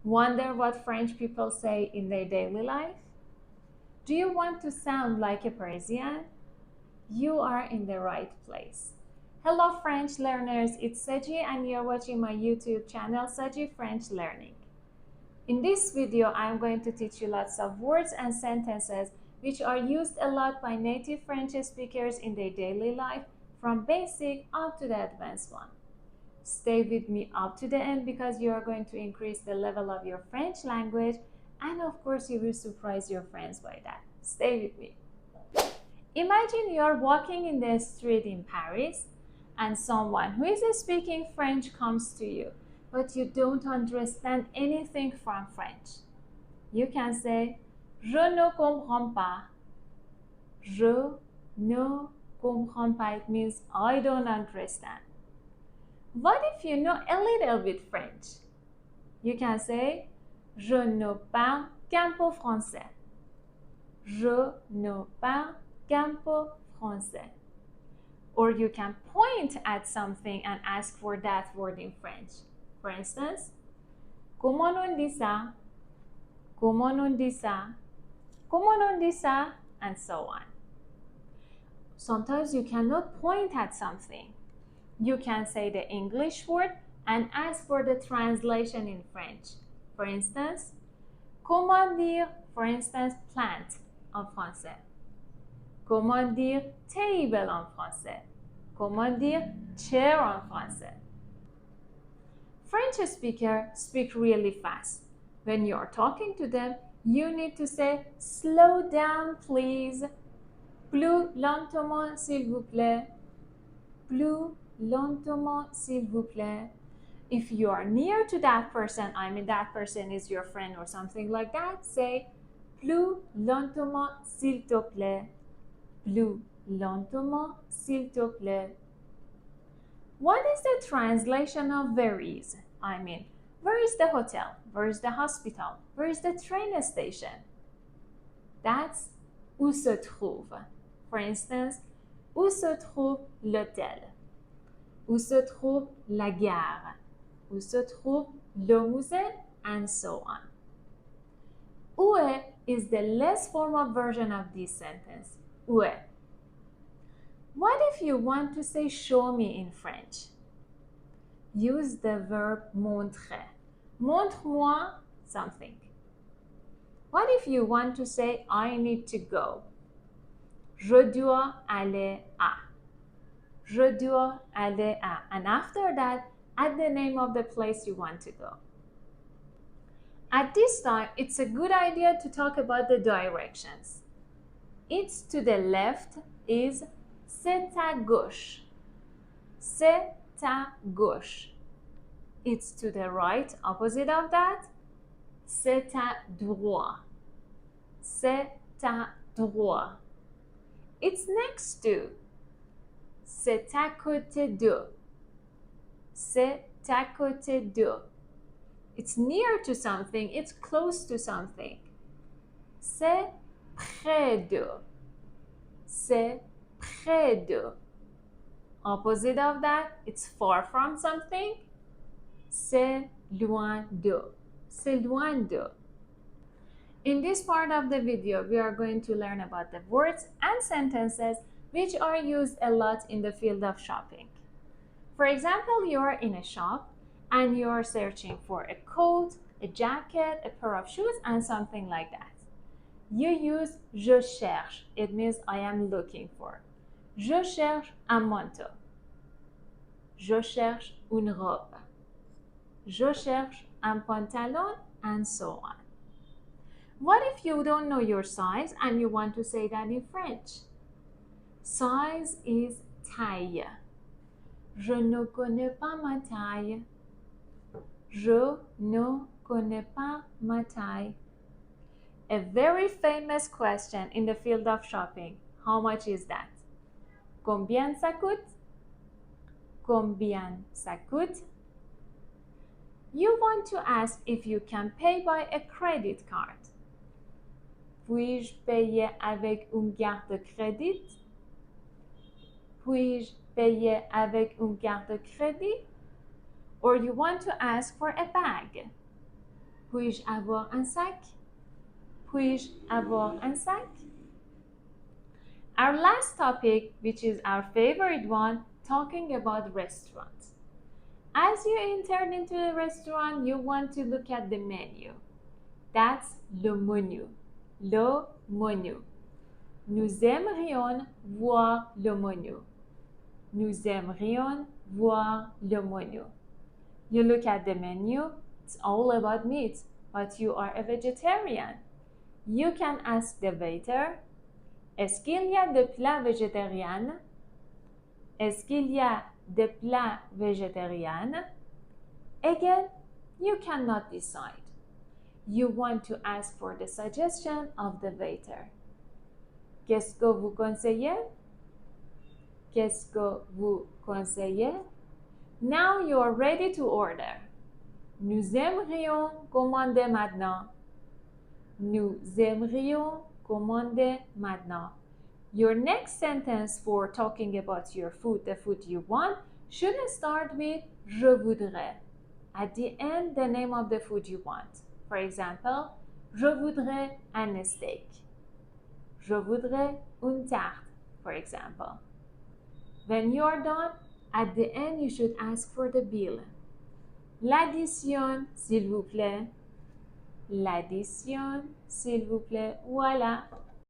Wonder what French people say in their daily life? Do you want to sound like a Parisian? You are in the right place. Hello French learners, it's Seji and you're watching my YouTube channel Seji French Learning. In this video, I'm going to teach you lots of words and sentences which are used a lot by native French speakers in their daily life, from basic up to the advanced one. Stay with me up to the end because you are going to increase the level of your French language, and of course you will surprise your friends by that. Stay with me. Imagine you are walking in the street in Paris and someone who is speaking French comes to you, but you don't understand anything from French. You can say, Je ne comprends pas. Je ne comprends pas. It means I don't understand. What if you know a little bit French? You can say, Je ne parle qu'un peu français. Je ne parle qu'un peu français. Or you can point at something and ask for that word in French. For instance, comment on dit ça? Comment on dit ça? Comment on dit ça? And so on. Sometimes you cannot point at something. You can say the English word and ask for the translation in French. For instance, comment dire, for instance, plant en français? Comment dire table en français? Comment dire chair en français? French speakers speak really fast. When you are talking to them, you need to say, slow down please. Plus lentement s'il vous plaît. Plus lentement s'il vous plaît. If you are near to that person, I mean that person is your friend or something like that, say, plus lentement s'il te plaît. Plus lentement s'il te plaît. What is the translation of where is? I mean, where is the hotel? Where is the hospital? Where is the train station? That's où se trouve. For instance, où se trouve l'hôtel? Où se trouve la gare? Où se trouve le musée? And so on. Où est is the less formal version of this sentence. Où est? What if you want to say show me in French? Use the verb montrer. Montre-moi something. What if you want to say I need to go? Je dois aller à. Je dois aller à. And after that, add the name of the place you want to go. At this time, it's a good idea to talk about the directions. It's to the left is c'est à gauche. C'est à gauche. It's to the right, opposite of that, c'est à droite. C'est à droite. It's next to. C'est à côté de. C'est à côté de. It's near to something, it's close to something. C'est près de. C'est près de. Opposite of that, it's far from something. C'est loin de. C'est loin de. In this part of the video, we are going to learn about the words and sentences which are used a lot in the field of shopping. For example, you are in a shop and you are searching for a coat, a jacket, a pair of shoes, and something like that. You use je cherche. It means I am looking for. Je cherche un manteau. Je cherche une robe. Je cherche un pantalon, and so on. What if you don't know your size and you want to say that in French? Size is taille. Je ne connais pas ma taille. Je ne connais pas ma taille. A very famous question in the field of shopping. How much is that? Combien ça coûte? Combien ça coûte? You want to ask if you can pay by a credit card. Puis-je payer avec une carte de crédit? Puis-je payer avec une carte de crédit? Or you want to ask for a bag. Puis-je avoir un sac? Puis-je avoir un sac? Our last topic, which is our favorite one, talking about restaurants. As you enter into the restaurant, you want to look at the menu. That's le menu. Le menu. Nous aimerions voir le menu. Nous aimerions voir le menu. You look at the menu, it's all about meat, but you are a vegetarian. You can ask the waiter, est-ce qu'il y a des plats végétariens? Est-ce qu'il y a des plats végétariens? Again, you cannot decide. You want to ask for the suggestion of the waiter. Qu'est-ce que vous conseillez? Qu'est-ce que vous conseillez? Now you are ready to order. Nous aimerions commander maintenant. Nous aimerions commander maintenant. Your next sentence for talking about your food, the food you want, should start with je voudrais. At the end, the name of the food you want. For example, je voudrais un steak. Je voudrais une tarte, for example. When you are done, at the end you should ask for the bill. L'addition, s'il vous plaît. L'addition, s'il vous plaît. Voilà.